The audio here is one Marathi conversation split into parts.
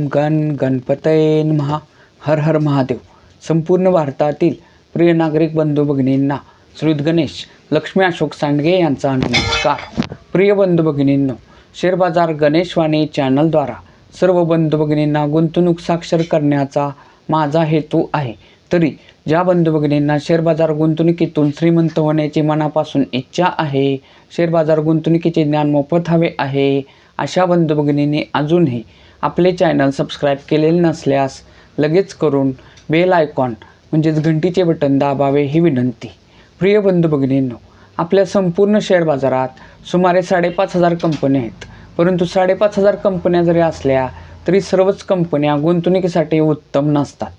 ओम गण गणपतये नमः. हर हर महादेव. संपूर्ण भारतातील प्रिय नागरिक बंधू भगिनींना श्री गणेश लक्ष्मी अशोक सांडगे यांचा नमस्कार. प्रिय बंधू भगिनींनो, शेअर बाजार गणेशवाणी चॅनलद्वारा सर्व बंधू भगिनींना गुंतवणूक साक्षर करण्याचा माझा हेतू आहे. तरी ज्या बंधू भगिनींना शेअर बाजार गुंतवणुकीतून श्रीमंत होण्याची मनापासून इच्छा आहे, शेअर बाजार गुंतवणुकीचे ज्ञान मोफत हवे आहे, अशा बंधू भगिनींनी अजूनही आपले चॅनल सबस्क्राईब केलेले नसल्यास लगेच करून बेल आयकॉन म्हणजेच घंटीचे बटन दाबावे ही विनंती. प्रिय बंधू भगिनींनो, आपल्या संपूर्ण शेअर बाजारात सुमारे 5,500 कंपन्या आहेत. परंतु 5,500 कंपन्या जरी असल्या तरी सर्वच कंपन्या गुंतवणुकीसाठी उत्तम नसतात,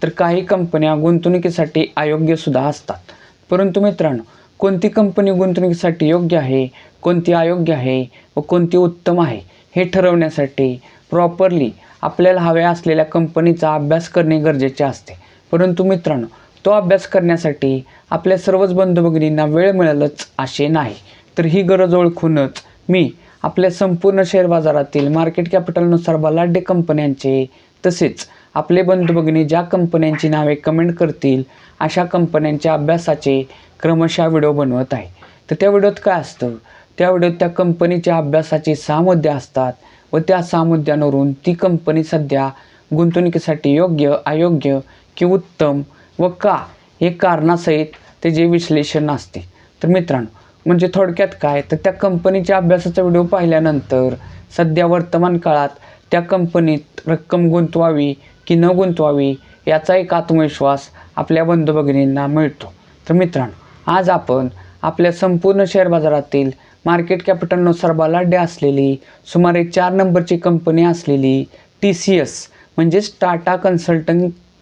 तर काही कंपन्या गुंतवणुकीसाठी अयोग्यसुद्धा असतात. परंतु मित्रांनो, कोणती कंपनी गुंतवणुकीसाठी योग्य आहे, कोणती अयोग्य आहे व कोणती उत्तम आहे हे ठरवण्यासाठी प्रॉपरली आपल्याला हव्या असलेल्या कंपनीचा अभ्यास करणे गरजेचे असते. परंतु मित्रांनो, तो अभ्यास करण्यासाठी आपल्या सर्वच बंधू भगिनींना वेळ मिळेलच असे नाही. तर ही गरज ओळखूनच मी आपल्या संपूर्ण शेअर बाजारातील मार्केट कॅपिटलनुसार बलाढ्य कंपन्यांचे तसेच आपले बंधू भगिनी ज्या कंपन्यांची नावे कमेंट करतील अशा कंपन्यांच्या अभ्यासाचे क्रमशः व्हिडिओ बनवत आहे. तर त्या व्हिडिओत काय असतं, त्या व्हिडिओत त्या कंपनीच्या अभ्यासाचे 6 मुद्दे असतात व त्या 6 मुद्द्यांवरून ती कंपनी सध्या गुंतवणुकीसाठी योग्य, अयोग्य की उत्तम व का हे कारणासहित त्याचे विश्लेषण असते. तर मित्रांनो, म्हणजे थोडक्यात काय, तर त्या कंपनीच्या अभ्यासाचा व्हिडिओ पाहिल्यानंतर सध्या वर्तमान काळात त्या कंपनीत रक्कम गुंतवावी की न गुंतवावी याचा एक आत्मविश्वास आपल्या बंधू भगिनींना मिळतो. तर मित्रांनो, आज आपण आपल्या संपूर्ण शेअर बाजारातील मार्केट कॅपिटलनुसार बलाढ्य असलेली सुमारे 4 नंबरची कंपनी असलेली TCS म्हणजेच टाटा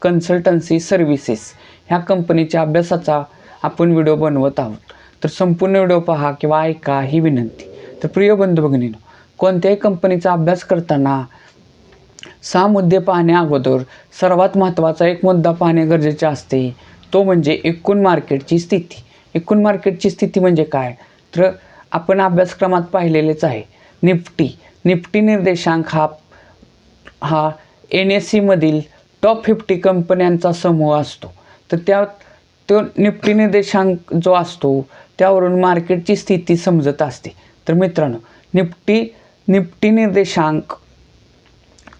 कन्सल्टन्सी सर्व्हिसेस ह्या कंपनीच्या अभ्यासाचा आपण व्हिडिओ बनवत आहोत. तर संपूर्ण व्हिडिओ पहा किंवा ऐका ही विनंती. तर प्रिय बंधू भगिनींनो, कोणत्याही कंपनीचा अभ्यास करताना 6 मुद्दे पाहण्या अगोदर सर्वात महत्त्वाचा एक मुद्दा पाहणे गरजेचे असते, तो म्हणजे एकूण मार्केटची स्थिती. एकूण मार्केटची स्थिती म्हणजे काय, तर आपण अभ्यासक्रमात पाहिलेलेच आहे. निफ्टी निर्देशांक हा NSE मधील टॉप 50 कंपन्यांचा समूह असतो. तर तो निफ्टी निर्देशांक जो असतो त्यावरून मार्केटची स्थिती समजत असते. तर मित्रांनो, निफ्टी निर्देशांक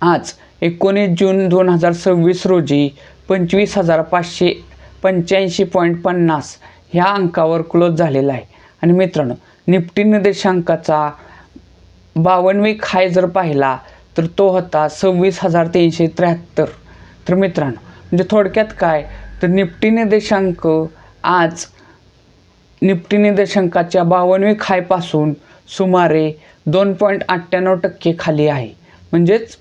आज 19 जून 2026 रोजी 25,585.50 ह्या अंकावर क्लोज झालेला आहे. आणि मित्रांनो, निफ्टी निर्देशांकाचा 52 वीक हाय जर पाहिला तर तो होता 26,373. तर मित्रांनो, म्हणजे थोडक्यात काय, तर निफ्टी निर्देशांकाच्या 52 वीक हायपासून सुमारे 2.98% खाली आहे. म्हणजेच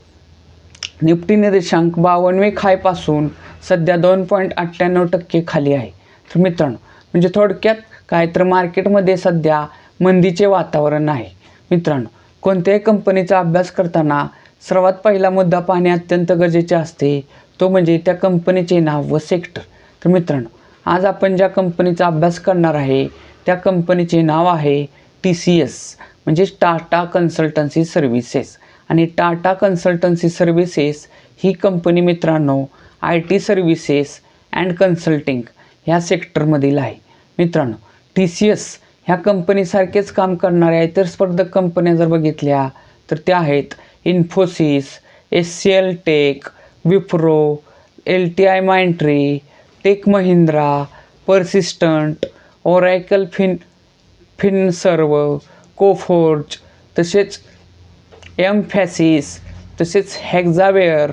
निफ्टी निर्देशांक 52 वीक हायपासून सध्या 2.98% खाली आहे. तर मित्रांनो, म्हणजे थोडक्यात काय, तर मार्केटमध्ये सध्या मंदीचे वातावरण आहे. मित्रांनो, कोणत्याही कंपनीचा अभ्यास करताना सर्वात पहिला मुद्दा पाहणे अत्यंत गरजेचे असते, तो म्हणजे त्या कंपनीचे नाव व सेक्टर. तर मित्रांनो, आज आपण ज्या कंपनीचा अभ्यास करणार आहे त्या कंपनीचे नाव आहे TCS म्हणजेच टाटा कन्सल्टन्सी सर्व्हिसेस. आणि टाटा कन्सल्टन्सी सर्व्हिसेस ही कंपनी मित्रांनो IT सर्व्हिसेस अँड कन्सल्टिंग ह्या सेक्टरमधील आहे. मित्रांनो, TCS ह्या कंपनीसारखेच काम करणाऱ्या इतर स्पर्धक कंपन्या जर बघितल्या तर त्या आहेत Infosys, HCL Tech, Wipro, LTI Mindtree, Tech Mahindra, Persistent, Oracle Finserv, Coforge, तसेच एमफॅसिस, तसेच हेक्झावेअर.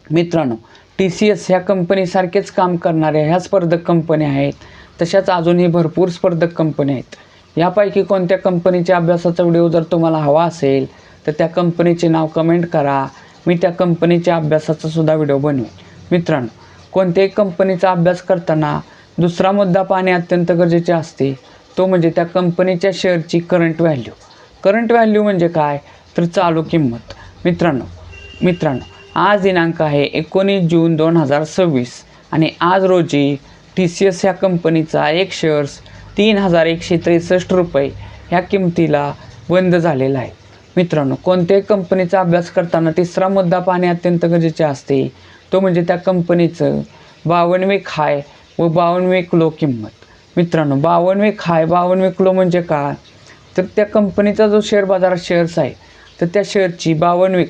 मित्रांनो, TCS ह्या कंपनीसारखेच काम करणाऱ्या ह्या स्पर्धक कंपन्या आहेत. तशाच अजूनही भरपूर स्पर्धक कंपन्या आहेत. यापैकी कोणत्या कंपनीच्या अभ्यासाचा व्हिडिओ जर तुम्हाला हवा असेल तर त्या कंपनीचे नाव कमेंट करा, मी त्या कंपनीच्या अभ्यासाचा सुद्धा व्हिडिओ बनवेन. मित्रांनो, कोणत्याही कंपनीचा अभ्यास करताना दुसरा मुद्दा पाहणे अत्यंत गरजेचे असते, तो म्हणजे त्या कंपनीच्या शेअरची करंट व्हॅल्यू. करंट व्हॅल्यू म्हणजे काय, तर चालू किंमत. मित्रांनो, आज दिनांक आहे 19 जून 2026 आणि आज रोजी TCS ह्या कंपनीचा एक शेअर्स 3,163 रुपये ह्या किमतीला बंद झालेला आहे. मित्रांनो, कोणत्याही कंपनीचा अभ्यास करताना तिसरा मुद्दा पाहणे अत्यंत गरजेचे असते, तो म्हणजे त्या कंपनीचं 52वे हाय व 52वे लो किंमत. मित्रांनो, 52वे हाय 52वे लो म्हणजे काय, तर त्या कंपनीचा जो शेअर बाजारात शेअर्स आहे तर त्या शेअरची 52वी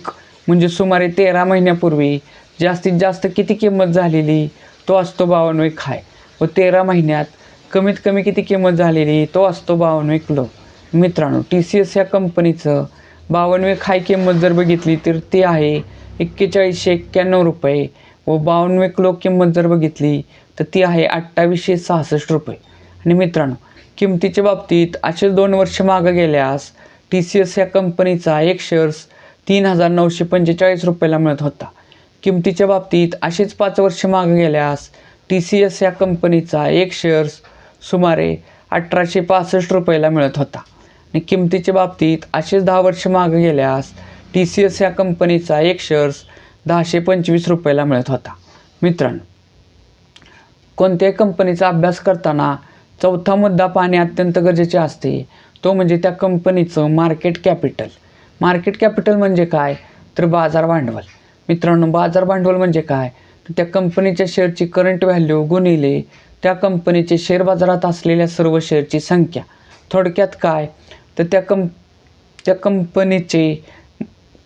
म्हणजे सुमारे 13 महिन्यापूर्वी जास्तीत जास्त किती किंमत झालेली तो असतो 52वे हाय, व 13 महिन्यात कमीत कमी किती किंमत झालेली तो असतो 52वे लो. मित्रांनो, TCS या कंपनीचं 52वे हाय किंमत जर बघितली तर ती आहे 4191 रुपये व 52वे लो किंमत जर बघितली तर ती आहे 2866 रुपये. आणि मित्रांनो, किमतीच्या बाबतीत असे 2 वर्ष मागे गेल्यास TCS या कंपनीचा एक शेअर्स 3945 रुपयाला मिळत होता. किमतीच्या बाबतीत असेच 5 वर्ष मागे गेल्यास TCS या कंपनीचा एक शेअर्स सुमारे 1865 रुपयाला मिळत होता. आणि किमतीच्या बाबतीत असेच 10 वर्ष मागे गेल्यास TCS या कंपनीचा एक शेअर्स 1025 रुपयाला मिळत होता. मित्रांनो, कोणत्याही कंपनीचा अभ्यास करताना चौथा मुद्दा पाहणे अत्यंत गरजेचे असते, तो म्हणजे त्या कंपनीचं मार्केट कॅपिटल. मार्केट कॅपिटल म्हणजे काय, तर बाजार भांडवल. मित्रांनो, बाजार भांडवल म्हणजे काय, तर त्या कंपनीच्या शेअरची करंट व्हॅल्यू गुणिले त्या कंपनीचे शेअर बाजारात असलेल्या सर्व शेअरची संख्या. थोडक्यात काय, तर त्या कंपनीचे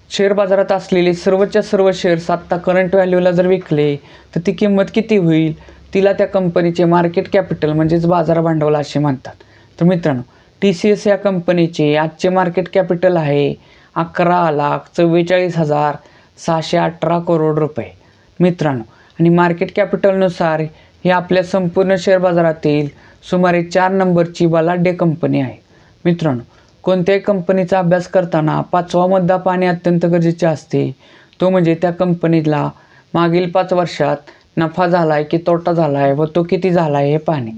शेअर बाजारात असलेले सर्वच्या सर्व शेअर्स आत्ता करंट व्हॅल्यूला जर विकले तर ती किंमत किती होईल, तिला त्या कंपनीचे मार्केट कॅपिटल म्हणजेच बाजार भांडवल असे म्हणतात. तर मित्रांनो, TCS या कंपनीचे आजचे मार्केट कॅपिटल आहे 11,44,618 करोड रुपये. मित्रांनो, आणि मार्केट कॅपिटलनुसार ही आपल्या संपूर्ण शेअर बाजारातील सुमारे 4 नंबरची बलाढ्य कंपनी आहे. मित्रांनो, कोणत्याही कंपनीचा अभ्यास करताना 5वा मुद्दा पाहणे अत्यंत गरजेचे असते, तो म्हणजे त्या कंपनीला मागील 5 वर्षात नफा झाला आहे की तोटा झाला आहे व तो किती झाला आहे हे पाहणे.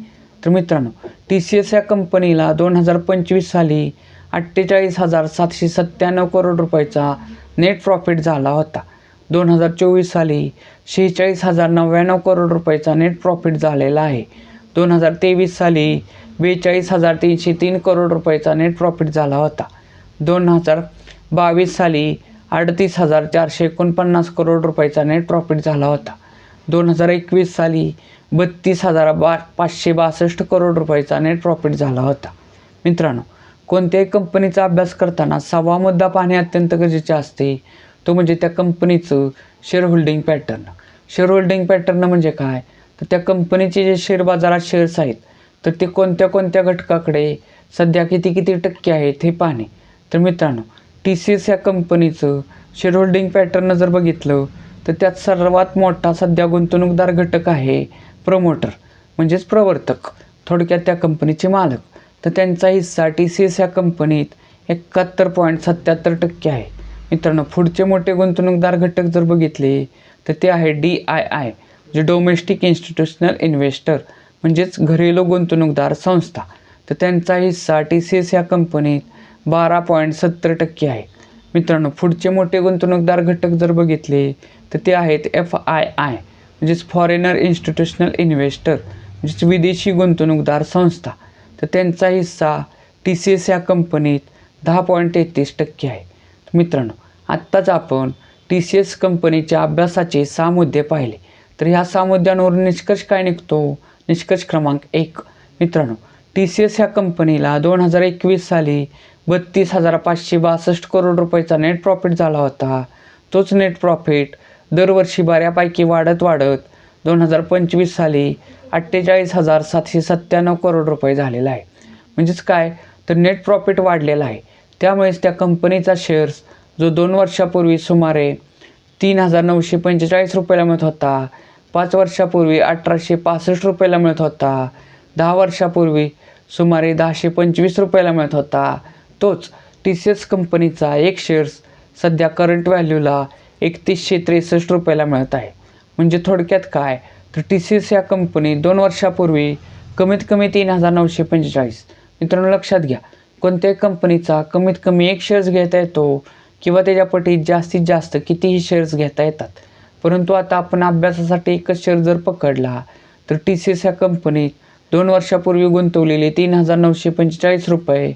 तर मित्रांनो, TCS या कंपनीला 2025 साली 48,797 करोड रुपयाचा नेट प्रॉफिट झाला होता. 2024 साली 46,099 करोड रुपयाचा नेट प्रॉफिट झालेला आहे. 2023 साली 42,303 करोड रुपयाचा नेट प्रॉफिट झाला होता. 2022 साली 38,449 करोड रुपयाचा नेट प्रॉफिट झाला होता. 2021 साली 32,562 करोड रुपयाचा नेट प्रॉफिट झाला होता. मित्रांनो, कोणत्याही कंपनीचा अभ्यास करताना 6वा मुद्दा पाहणे अत्यंत गरजेचे असते, तो म्हणजे त्या कंपनीचं share holding pattern. Share holding pattern म्हणजे काय, तर त्या कंपनीचे जे शेअर बाजारात शेअर्स आहेत तर ते कोणत्या कोणत्या घटकाकडे सध्या किती किती टक्के आहेत हे पाहणे. तर मित्रांनो, TCS या कंपनीचं शेअर होल्डिंग पॅटर्न जर बघितलं तर त्यात सर्वात मोठा सध्या गुंतवणूकदार घटक आहे प्रमोटर म्हणजेच प्रवर्तक, थोडक्यात त्या कंपनीचे मालक. तर त्यांचा हिस्सा TCS या कंपनीत 71.77% आहे. मित्रांनो, पुढचे मोठे गुंतवणूकदार घटक जर बघितले तर ते आहे DII, जे डोमेस्टिक इन्स्टिट्यूशनल इन्व्हेस्टर म्हणजेच घरेलू गुंतवणूकदार संस्था. तर त्यांचा हिस्सा TCS या कंपनीत 12.70% आहे. मित्रांनो, पुढचे मोठे गुंतवणूकदार घटक जर बघितले तर ते आहेत FII म्हणजेच फॉरेनर इन्स्टिट्यूशनल इन्व्हेस्टर म्हणजेच विदेशी गुंतवणूकदार संस्था. तर त्यांचा हिस्सा TCS या कंपनीत 10.33% आहे. मित्रांनो, आत्ताच आपण TCS कंपनीच्या अभ्यासाचे 6 मुद्दे पाहिले. तर ह्या 6 मुद्द्यांवरून निष्कर्ष काय निघतो, निष्कर्ष क्रमांक 1. मित्रांनो, TCS या कंपनीला 2021 साली 32,562 करोड रुपयाचा नेट प्रॉफिट झाला होता. तोच नेट प्रॉफिट दरवर्षी बऱ्यापैकी वाढत 2025 साली 48,797 करोड रुपये झालेला आहे. म्हणजेच काय, तर नेट प्रॉफिट वाढलेला आहे. त्यामुळेच त्या कंपनीचा शेअर्स जो 2 वर्षापूर्वी सुमारे 3,945 रुपयाला मिळत होता, 5 वर्षापूर्वी 1,865 रुपयाला मिळत होता, 10 वर्षापूर्वी सुमारे 1,025 रुपयाला मिळत होता, तोच TCS कंपनीचा एक शेअर्स सध्या करंट व्हॅल्यूला 3,163 रुपयाला मिळत आहे. म्हणजे थोडक्यात काय, तर TCS या कंपनी 2 वर्षापूर्वी कमीत कमी 3,945. मित्रांनो, लक्षात घ्या, कोणत्याही कंपनीचा कमीत कमी एक शेअर्स घेता येतो किंवा त्याच्या पटीत जास्तीत जास्त कितीही शेअर्स घेता येतात. परंतु आता आपण अभ्यासासाठी एकच शेअर जर पकडला तर TCS या कंपनीत 2 वर्षापूर्वी गुंतवलेले 3,945 रुपये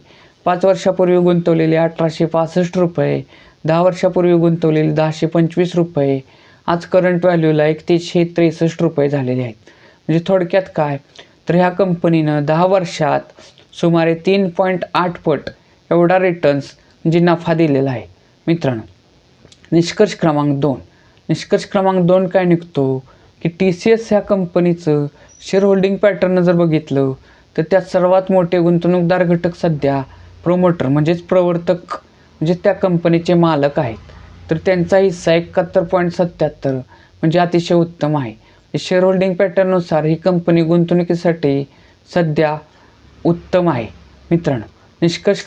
5 वर्षापूर्वी गुंतवलेले 1865 रुपये, 10 वर्षापूर्वी गुंतवलेले 1025 रुपये, आज करंट व्हॅल्यूला 3163 रुपये झालेले आहेत. म्हणजे थोडक्यात काय तर ह्या कंपनीनं 10 वर्षात सुमारे 3.8 पट एवढा रिटर्न्स म्हणजे नफा दिलेला आहे. मित्रांनो, निष्कर्ष क्रमांक 2 काय निघतो की TCS ह्या कंपनीचं शेअर होल्डिंग पॅटर्न जर बघितलं तर त्यात सर्वात मोठे गुंतवणूकदार घटक सध्या प्रोमोटर म्हणजेच प्रवर्तक म्हणजे त्या कंपनीचे मालक आहेत. तर त्यांचा हिस्सा 71.77 म्हणजे अतिशय उत्तम आहे. शेअर होल्डिंग पॅटर्ननुसार ही कंपनी गुंतवणुकीसाठी सध्या उत्तम आहे. मित्रांनो, निष्कर्ष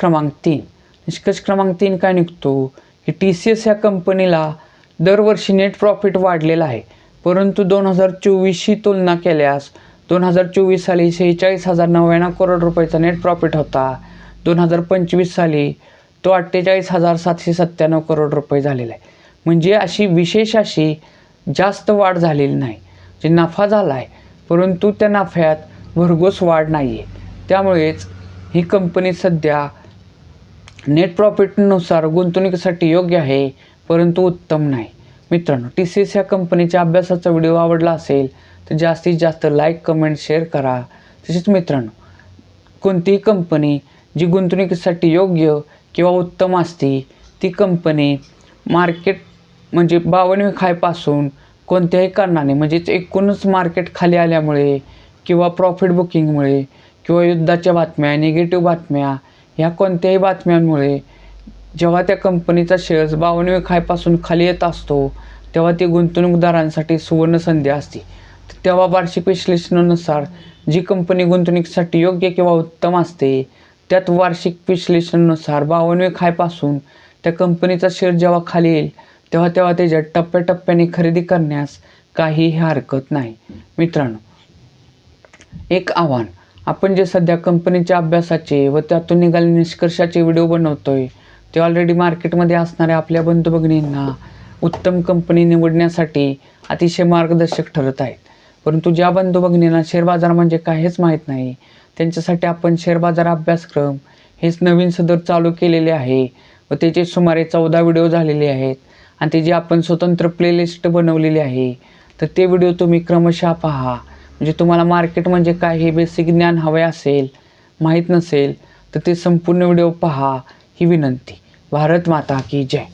क्रमांक 3 काय निघतो की TCS ह्या कंपनीला दरवर्षी नेट प्रॉफिट वाढलेला आहे, परंतु 2024शी तुलना केल्यास 2024 साली 46,099 करोड रुपयाचा नेट प्रॉफिट होता. 2025 साली तो 48,797 करोड रुपये झालेला आहे. म्हणजे विशेष अशी जास्त वाढ झालेली नाही. जे नफा झाला आहे परंतु त्या नफ्यात भरघोस वाढ नाही आहे. त्यामुळेच ही कंपनी सध्या नेट प्रॉफिटनुसार गुंतवणुकीसाठी योग्य आहे परंतु उत्तम नाही. मित्रांनो, TCS ह्या कंपनीच्या अभ्यासाचा व्हिडिओ आवडला असेल तर जास्तीत जास्त लाईक, कमेंट, शेअर करा. तसेच मित्रांनो, कोणतीही कंपनी जी गुंतवणुकीसाठी योग्य किंवा उत्तम असते ती कंपनी मार्केट म्हणजे 52 खायपासून कोणत्याही कारणाने म्हणजेच एकूणच मार्केट खाली आल्यामुळे किंवा प्रॉफिट बुकिंगमुळे किंवा युद्धाच्या बातम्या, निगेटिव्ह बातम्या ह्या कोणत्याही बातम्यांमुळे जेव्हा त्या कंपनीचा शेअर्स 52 खायपासून खाली येत असतो तेव्हा ती गुंतवणूकदारांसाठी सुवर्ण संधी असते. तेव्हा वार्षिक विश्लेषणानुसार जी कंपनी गुंतवणुकीसाठी योग्य किंवा उत्तम असते त्यात वार्षिक विश्लेषणानुसार 52 खायपासून त्या कंपनीचा शेअर जेव्हा खाली येईल तेव्हा त्याच्या टप्प्याटप्प्याने खरेदी करण्यास काहीही हरकत नाही. मित्रांनो, एक आव्हान, आपण जे सध्या कंपनीच्या अभ्यासाचे व त्यातून निघालेल्या निष्कर्षाचे व्हिडिओ बनवतोय ते ऑलरेडी मार्केटमध्ये असणाऱ्या आपल्या बंधू भगिनींना उत्तम कंपनी निवडण्यासाठी अतिशय मार्गदर्शक ठरत आहेत. परंतु ज्या बंधू भगिनींना शेअर बाजार म्हणजे काय हेच माहीत नाही त्यांच्यासाठी आपण शेअर बाजार अभ्यासक्रम हेच नवीन सदर चालू केलेले आहे व त्याचे सुमारे 14 व्हिडिओ झालेले आहेत आणि त्याची आपण स्वतंत्र प्लेलिस्ट बनवलेली आहे. तर ते व्हिडिओ तुम्ही क्रमशः पहा. म्हणजे तुम्हाला मार्केट म्हणजे काय हे बेसिक ज्ञान हवे असेल, माहीत नसेल तर ते संपूर्ण व्हिडिओ पहा ही विनंती. भारत माता की जय.